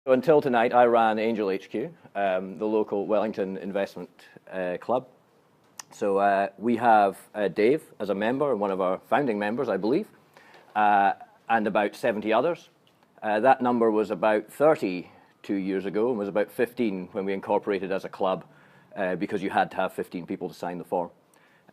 So until tonight, I ran Angel HQ, the local Wellington investment club. So we have Dave as a member, one of our founding members, I believe, and about 70 others. That number was about 30 2 years ago and was about 15 when we incorporated as a club because you had to have 15 people to sign the form.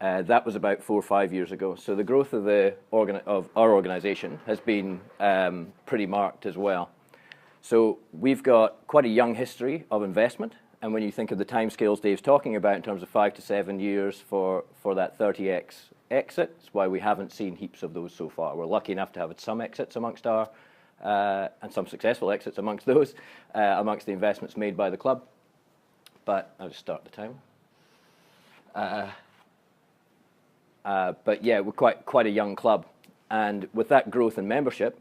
That was about 4 or 5 years ago. So the growth of, our organization has been pretty marked as well. So we've got quite a young history of investment. And when you think of the timescales Dave's talking about in terms of 5 to 7 years for that 30x exit, it's why we haven't seen heaps of those so far. We're lucky enough to have some exits amongst our, and some successful exits amongst those, amongst the investments made by the club. But I'll just start the timer. But yeah, we're quite a young club. And with that growth in membership,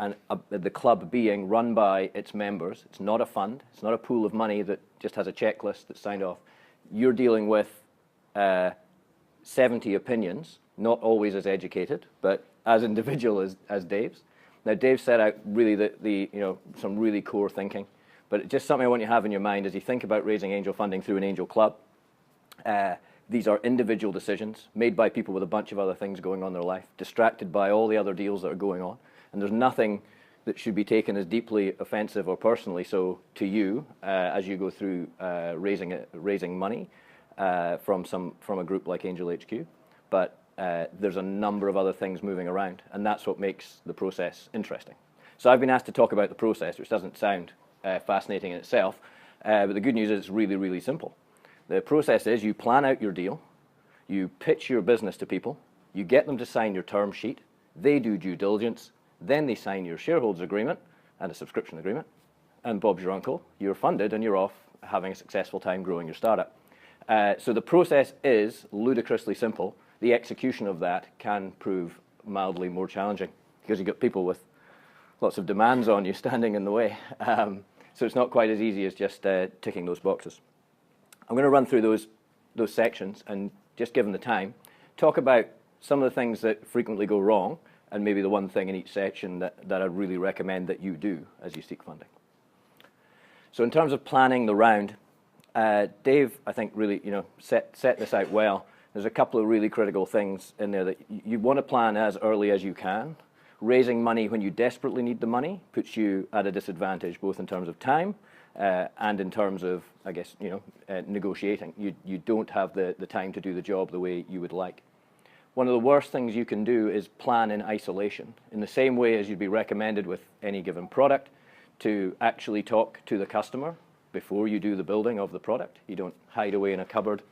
and the club being run by its members, it's not a fund, it's not a pool of money that just has a checklist that's signed off. You're dealing with 70 opinions, not always as educated, but as individual as Dave's. Now, Dave set out really some really core thinking, but it's just something I want you to have in your mind as you think about raising angel funding through an angel club. These are individual decisions made by people with a bunch of other things going on in their life, distracted by all the other deals that are going on. And there's nothing that should be taken as deeply offensive or personally so to you as you go through raising money from a group like Angel HQ. But there's a number of other things moving around, and that's what makes the process interesting. So I've been asked to talk about the process, which doesn't sound fascinating in itself, but the good news is it's really, really simple. The process is you plan out your deal, you pitch your business to people, you get them to sign your term sheet, they do due diligence, then they sign your shareholders agreement and a subscription agreement, and Bob's your uncle, you're funded and you're off having a successful time growing your startup. So the process is ludicrously simple. The execution of that can prove mildly more challenging because you've got people with lots of demands on you standing in the way. So it's not quite as easy as just ticking those boxes. I'm going to run through those sections and, just given the time, talk about some of the things that frequently go wrong and maybe the one thing in each section that I really recommend that you do as you seek funding. So in terms of planning the round, Dave, I think, really set this out well. There's a couple of really critical things in there that you want to plan as early as you can. Raising money when you desperately need the money puts you at a disadvantage, both in terms of time and in terms of, I guess, negotiating. You don't have the time to do the job the way you would like. One of the worst things you can do is plan in isolation, in the same way as you'd be recommended with any given product to actually talk to the customer before you do the building of the product. You don't hide away in a cupboard,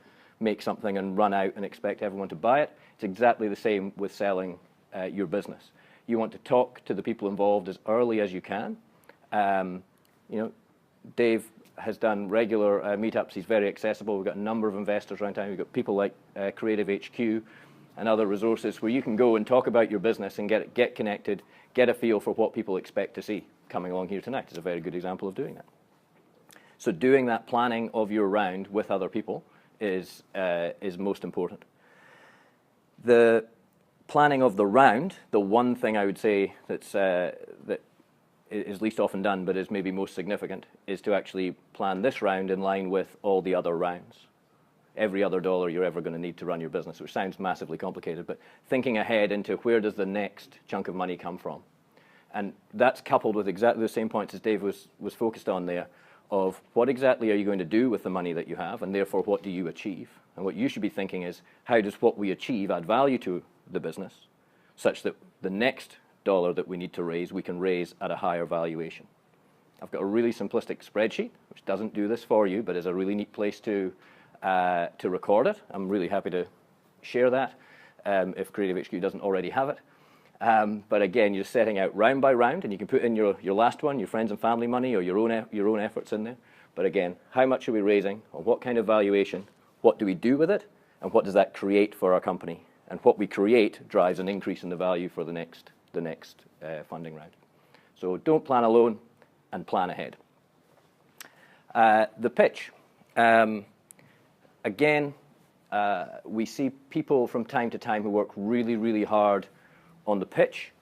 make something and run out and expect everyone to buy it. It's exactly the same with selling your business. You want to talk to the people involved as early as you can. Dave has done regular meetups. He's very accessible. We've got a number of investors around town. We've got people like Creative HQ and other resources where you can go and talk about your business and get connected, get a feel for what people expect to see. Coming along here tonight is a very good example of doing that. So doing that planning of your round with other people is most important. The planning of the round, the one thing I would say that is least often done but is maybe most significant, is to actually plan this round in line with all the other rounds. Every other dollar you're ever going to need to run your business, which sounds massively complicated, but thinking ahead into where does the next chunk of money come from. And that's coupled with exactly the same points as Dave was focused on there, of what exactly are you going to do with the money that you have, and therefore what do you achieve? And what you should be thinking is, how does what we achieve add value to the business, such that the next dollar that we need to raise, we can raise at a higher valuation. I've got a really simplistic spreadsheet, which doesn't do this for you, but is a really neat place to record it. I'm really happy to share that if Creative HQ doesn't already have it. But again, you're setting out round by round, and you can put in your last one, your friends and family money, or your own efforts in there. But again, how much are we raising, or what kind of valuation, what do we do with it, and what does that create for our company? And what we create drives an increase in the value for the next funding round. So don't plan alone, and plan ahead. The pitch. Again, we see people from time to time who work really, really hard on the pitch,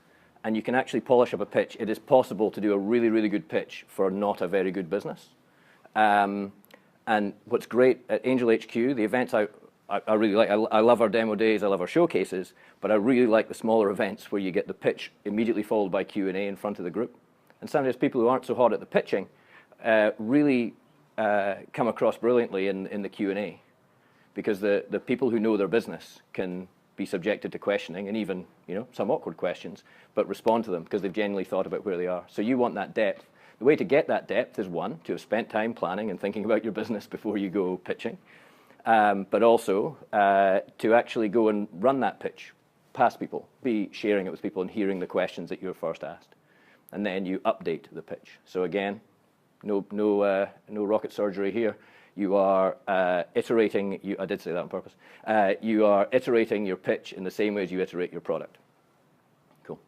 and you can actually polish up a pitch, it is possible to do a really, really good pitch for not a very good business. And what's great at Angel HQ, the events I really like, I love our demo days, I love our showcases, but I really like the smaller events where you get the pitch immediately followed by Q&A in front of the group. And sometimes people who aren't so hot at the pitching really come across brilliantly in the Q&A, because the people who know their business can be subjected to questioning and even some awkward questions, but respond to them because they've genuinely thought about where they are. So you want that depth. The way to get that depth is, one, to have spent time planning and thinking about your business before you go pitching, but also to actually go and run that pitch past people, be sharing it with people and hearing the questions that you were first asked. And then you update the pitch. So again, no rocket surgery here. You are iterating, I did say that on purpose, you are iterating your pitch in the same way as you iterate your product. Cool.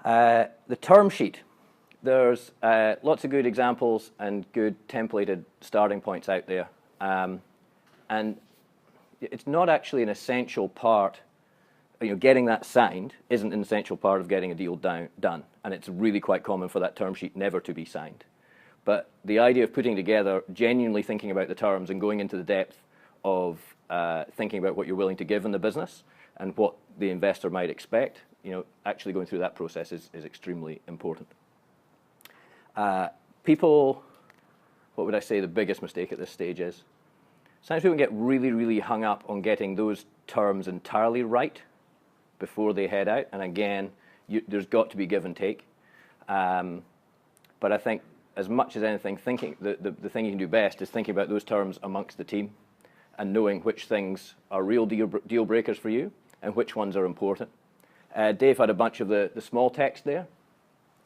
The term sheet. There's lots of good examples and good templated starting points out there. And it's not actually an essential part, getting that signed isn't an essential part of getting a deal done. And it's really quite common for that term sheet never to be signed. But the idea of putting together, genuinely thinking about the terms and going into the depth of thinking about what you're willing to give in the business and what the investor might expect, actually going through that process is extremely important. People, what would I say the biggest mistake at this stage is? Sometimes people get really, really hung up on getting those terms entirely right before they head out. And again, there's got to be give and take. But I think as much as anything, the thing you can do best is thinking about those terms amongst the team and knowing which things are real deal breakers for you and which ones are important. Dave had a bunch of the small text there.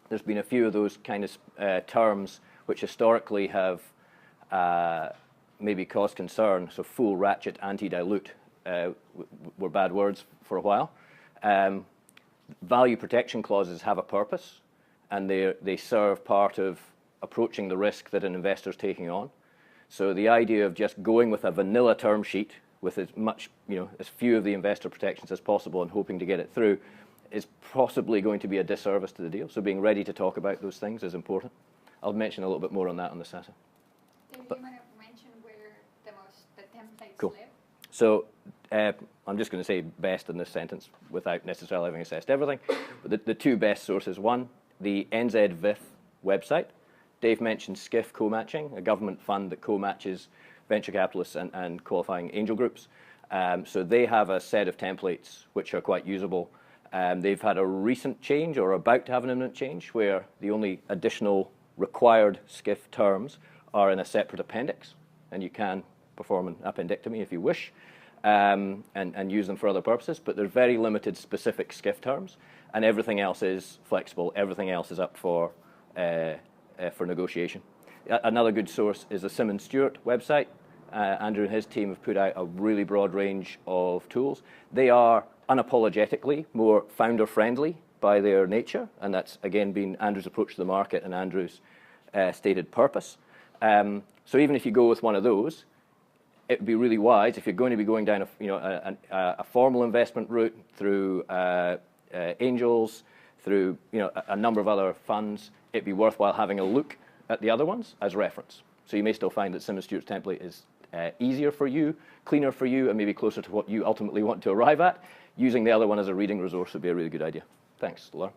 There's been a few of those kind of terms which historically have maybe caused concern. So full, ratchet, anti-dilute were bad words for a while. Value protection clauses have a purpose, and they serve part of approaching the risk that an investor is taking on. So the idea of just going with a vanilla term sheet with as much, as few of the investor protections as possible and hoping to get it through is possibly going to be a disservice to the deal. So being ready to talk about those things is important. I'll mention a little bit more on that on the session. David, you want to mention where the templates cool. live? So I'm just going to say best in this sentence without necessarily having assessed everything. But the two best sources, one, the NZVIF website. Dave mentioned SCIF co-matching, a government fund that co-matches venture capitalists and qualifying angel groups. So they have a set of templates which are quite usable. They've had a recent change or about to have an imminent change where the only additional required SCIF terms are in a separate appendix, and you can perform an appendectomy if you wish and use them for other purposes, but they're very limited specific SCIF terms, and everything else is flexible, everything else is up for negotiation. Another good source is the Simmons Stewart website. Andrew and his team have put out a really broad range of tools. They are unapologetically more founder-friendly by their nature, and that's, again, been Andrew's approach to the market and Andrew's stated purpose. So even if you go with one of those, it would be really wise, if you're going to be going down a formal investment route through angels, through a number of other funds, it'd be worthwhile having a look at the other ones as reference. So you may still find that Simmons Stewart's template is easier for you, cleaner for you, and maybe closer to what you ultimately want to arrive at. Using the other one as a reading resource would be a really good idea. Thanks, Laura.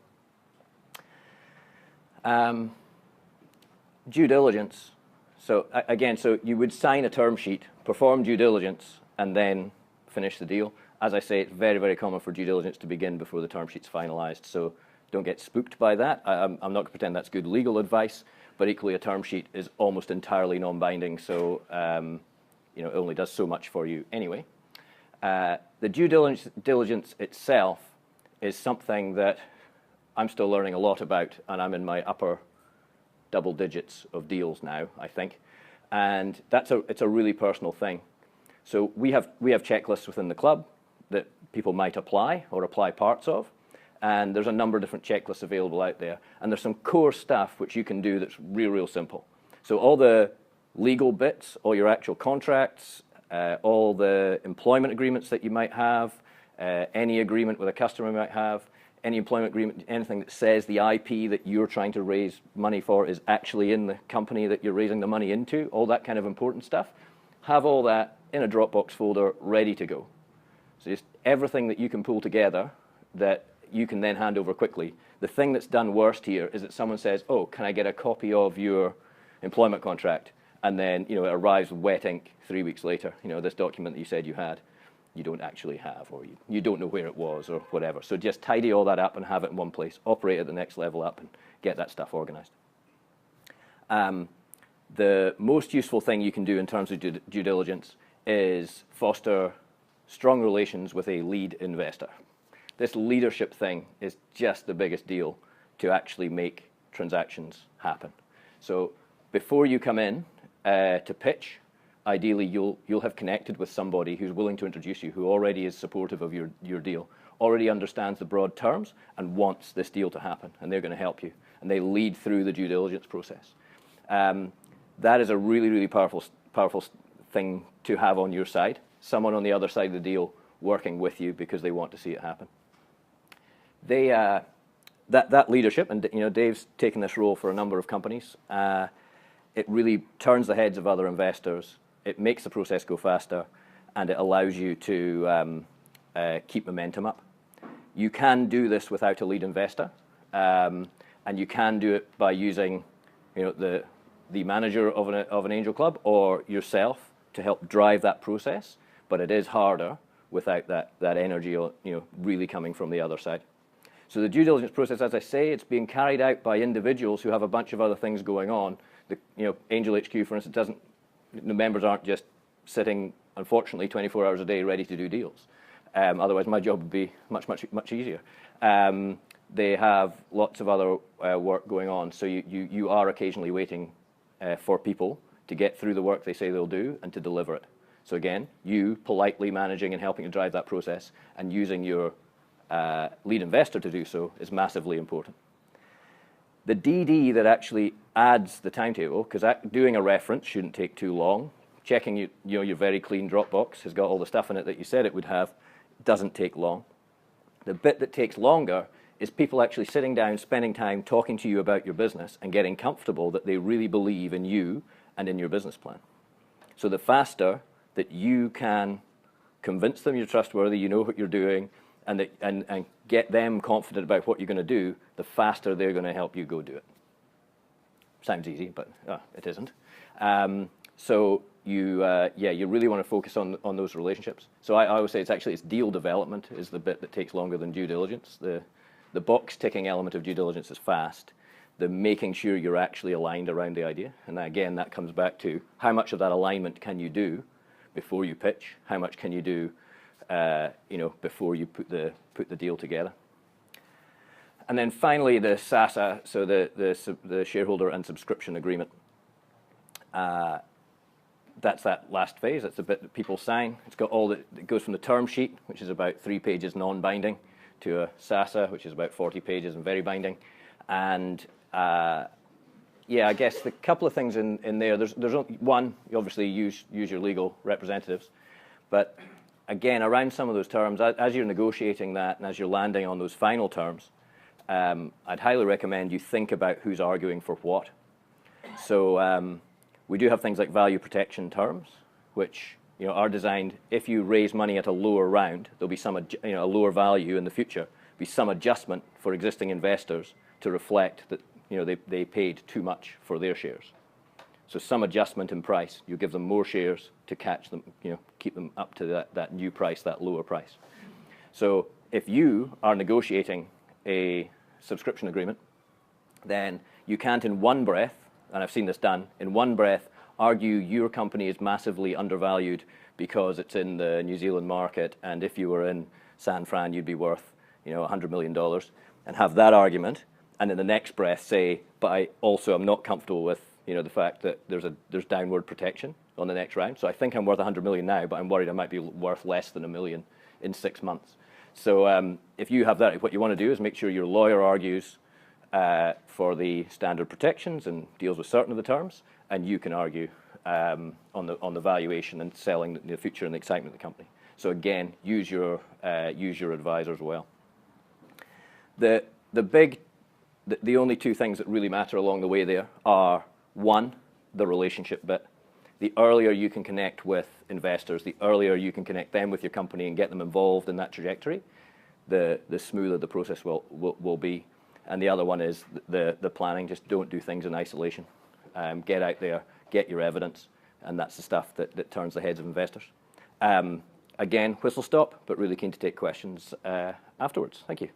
Due diligence. So again, so you would sign a term sheet, perform due diligence, and then finish the deal. As I say, it's very, very common for due diligence to begin before the term sheet's finalized. So don't get spooked by that. I'm not going to pretend that's good legal advice, but equally a term sheet is almost entirely non-binding, so it only does so much for you anyway. The due diligence itself is something that I'm still learning a lot about, and I'm in my upper double digits of deals now, I think. And it's a really personal thing. So we have checklists within the club that people might apply or apply parts of. And there's a number of different checklists available out there. And there's some core stuff which you can do that's real, real simple. So all the legal bits, all your actual contracts, all the employment agreements that you might have, any agreement with a customer you might have, any employment agreement, anything that says the IP that you're trying to raise money for is actually in the company that you're raising the money into, all that kind of important stuff. Have all that in a Dropbox folder ready to go. So just everything that you can pull together that you can then hand over quickly. The thing that's done worst here is that someone says, oh, can I get a copy of your employment contract? And then, it arrives with wet ink 3 weeks later. This document that you said you had, you don't actually have, or you don't know where it was, or whatever. So just tidy all that up and have it in one place. Operate at the next level up and get that stuff organized. The most useful thing you can do in terms of due diligence is foster strong relations with a lead investor. This leadership thing is just the biggest deal to actually make transactions happen. So before you come in to pitch, ideally you'll have connected with somebody who's willing to introduce you, who already is supportive of your deal, already understands the broad terms and wants this deal to happen, and they're going to help you. And they lead through the due diligence process. That is a really, really powerful thing to have on your side. Someone on the other side of the deal working with you because they want to see it happen. That leadership, and Dave's taken this role for a number of companies. It really turns the heads of other investors. It makes the process go faster, and it allows you to keep momentum up. You can do this without a lead investor, and you can do it by using the manager of an angel club or yourself to help drive that process. But it is harder without that energy really coming from the other side. So the due diligence process, as I say, it's being carried out by individuals who have a bunch of other things going on. Angel HQ, for instance, the members aren't just sitting, unfortunately, 24 hours a day ready to do deals. Otherwise, my job would be much easier. They have lots of other work going on, so you are occasionally waiting for people to get through the work they say they'll do and to deliver it. So again, you politely managing and helping to drive that process and using your lead investor to do so is massively important. The DD that actually adds the timetable, because doing a reference shouldn't take too long. Checking your very clean Dropbox has got all the stuff in it that you said it would have, doesn't take long. The bit that takes longer is people actually sitting down, spending time talking to you about your business and getting comfortable that they really believe in you and in your business plan. So the faster that you can convince them you're trustworthy, you know what you're doing, and get them confident about what you're going to do, the faster they're going to help you go do it. Sounds easy, but it isn't. So you really want to focus on those relationships. So I always say it's deal development is the bit that takes longer than due diligence. The box ticking element of due diligence is fast. The making sure you're actually aligned around the idea, and again that comes back to how much of that alignment can you do before you pitch? How much can you do before you put the deal together? And then finally, the SASA, so the shareholder and subscription agreement. That's that last phase. That's the bit that people sign. It's got it goes from the term sheet, which is about 3 pages non-binding, to a SASA, which is about 40 pages and very binding. And I guess the couple of things in there. There's only one. You obviously use your legal representatives, but again, around some of those terms, as you're negotiating that and as you're landing on those final terms, I'd highly recommend you think about who's arguing for what. So we do have things like value protection terms, which are designed, if you raise money at a lower round, there'll be some a lower value in the future, be some adjustment for existing investors to reflect that they paid too much for their shares. So some adjustment in price, you give them more shares to catch them, keep them up to that new price, that lower price. So if you are negotiating a subscription agreement, then you can't in one breath, and I've seen this done, in one breath argue your company is massively undervalued because it's in the New Zealand market, and if you were in San Fran, you'd be worth $100 million, and have that argument, and in the next breath say, but I also am not comfortable with the fact that there's downward protection on the next round. So I think I'm worth 100 million now, but I'm worried I might be worth less than $1 million in 6 months. So if you have that, what you want to do is make sure your lawyer argues for the standard protections and deals with certain of the terms, and you can argue on the valuation and selling the future and the excitement of the company. So again, use your advisors well. The only two things that really matter along the way there are, one, the relationship bit. The earlier you can connect with investors, the earlier you can connect them with your company and get them involved in that trajectory, the smoother the process will be. And the other one is the planning. Just don't do things in isolation. Get out there, get your evidence, and that's the stuff that turns the heads of investors. Again, whistle stop, but really keen to take questions afterwards. Thank you.